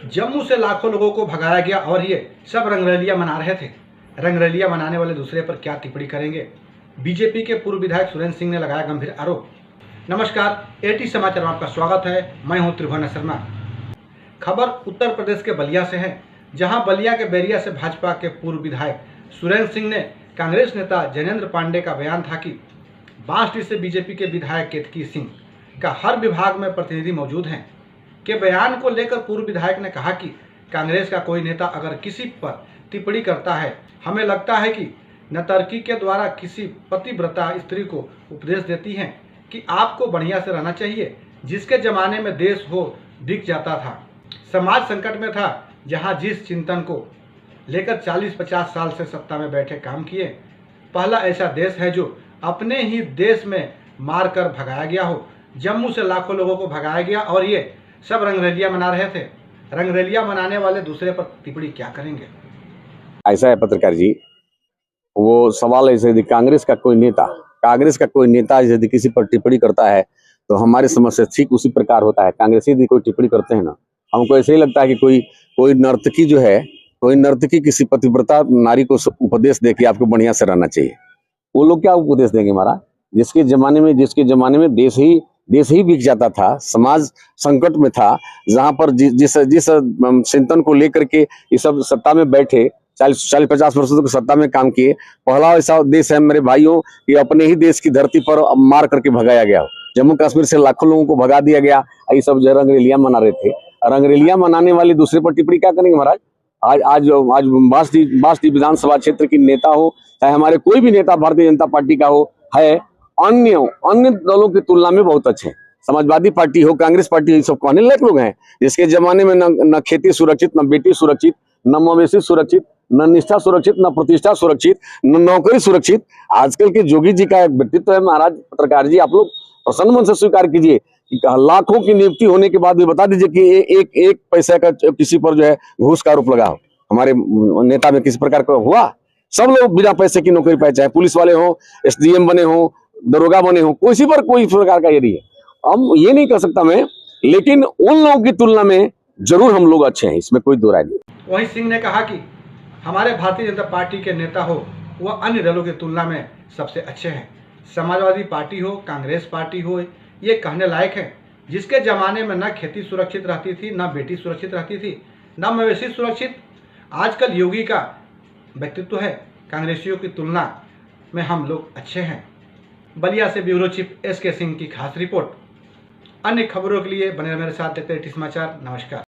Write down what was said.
जम्मू से लाखों लोगों को भगाया गया और ये सब रंगरलियां मना रहे थे। रंगरलियां मनाने वाले दूसरे पर क्या टिप्पणी करेंगे? बीजेपी के पूर्व विधायक सुरेंद्र सिंह ने लगाया गंभीर आरोप। नमस्कार, एटी समाचार में आपका स्वागत है। मैं हूं त्रिभुवन शर्मा। खबर उत्तर प्रदेश के बलिया से है, जहां बलिया के बैरिया से भाजपा के पूर्व विधायक सुरेंद्र सिंह ने कांग्रेस नेता जैनेंद्र पांडे का बयान था कि बांसडीह से बीजेपी के विधायक केतकी सिंह का हर विभाग में प्रतिनिधि मौजूद हैं के बयान को लेकर पूर्व विधायक ने कहा कि कांग्रेस का कोई नेता अगर किसी पर टिप्पणी करता है, हमें लगता है कि नर्तकी के द्वारा किसी पतिव्रता स्त्री को उपदेश देती हैं कि आपको बढ़िया से रहना चाहिए। जिसके जमाने में देश हो बिक जाता था, समाज संकट में था, जहां जिस चिंतन को लेकर 40-50 साल से सत्ता में बैठे काम किए, पहला ऐसा देश है जो अपने ही देश में मार कर भगाया गया हो। जम्मू से लाखों लोगों को भगाया गया और ये सब रंगरलियां मना रहे थे। रंगरलियां मनाने वाले दूसरे पर टिप्पणी क्या करेंगे? ऐसा है पत्रकार जी, वो सवाल ऐसे यदि कांग्रेस का कोई नेता यदि किसी पर टिप्पणी करता है तो हमारी समझ से ठीक उसी प्रकार होता है। कांग्रेस यदि कोई टिप्पणी करते हैं ना, हमको ऐसे ही लगता है कि कोई नर्तकी जो है, कोई नर्तकी किसी पतिव्रता नारी को उपदेश दे कि आपको बढ़िया से रहना चाहिए। वो लोग क्या उपदेश देंगे महाराज? जिसके जमाने में देश ही बिक जाता था, समाज संकट में था, जहां पर जिस चिंतन को लेकर के ये सब सत्ता में बैठे 40-50 वर्षों तक सत्ता में काम किए, पहला ऐसा देश है मेरे भाइयों कि अपने ही देश की धरती पर मार करके भगाया गया हो। जम्मू कश्मीर से लाखों लोगों को भगा दिया गया। ये सब जो रंगरलियां मना रहे थे, रंगरलियां मनाने वाले दूसरे पर टिप्पणी क्या करेंगे महाराज? आज बांसडीह विधानसभा क्षेत्र की नेता हो, चाहे हमारे कोई भी नेता भारतीय जनता पार्टी का हो, है अन्य दलों की तुलना में बहुत अच्छे हैं। समाजवादी पार्टी हो, कांग्रेस पार्टी, ये सब कहने लायक लोग हैं। जिसके जमाने में न खेती सुरक्षित, न बेटी सुरक्षित, न मवेशी सुरक्षित, न निष्ठा सुरक्षित, न प्रतिष्ठा सुरक्षित, न नौकरी सुरक्षित। आजकल के जोगी जी का एक व्यक्तित्व है महाराज। पत्रकार जी, आप लोग प्रसन्न मन से स्वीकार कीजिए कि लाखों की नियुक्ति होने के बाद भी बता दीजिए कि एक पैसे का किसी पर जो है घूस का आरोप लगा हो। हमारे नेता में किसी प्रकार का हुआ? सब लोग बिना पैसे की नौकरी पाए, चाहे पुलिस वाले हो, SDM बने हो, दरोगा बने हो, किसी पर कोई प्रकार का यदि है। हम ये नहीं कर सकता मैं, लेकिन उन लोगों की तुलना में जरूर हम लोग अच्छे हैं, इसमें कोई दो राय नहीं। वहीं सिंह ने कहा कि हमारे भारतीय जनता पार्टी के नेता हो, वह अन्य दलों की तुलना में सबसे अच्छे हैं। समाजवादी पार्टी हो, कांग्रेस पार्टी हो, ये कहने लायक है। जिसके जमाने में न खेती सुरक्षित रहती थी, न बेटी सुरक्षित रहती थी, न मवेशी सुरक्षित। आजकल योगी का व्यक्तित्व है, कांग्रेसियों की तुलना में हम लोग अच्छे हैं। बलिया से ब्यूरो चीफ SK सिंह की खास रिपोर्ट। अन्य खबरों के लिए बने मेरे साथ, देखते रहिए समाचार। नमस्कार।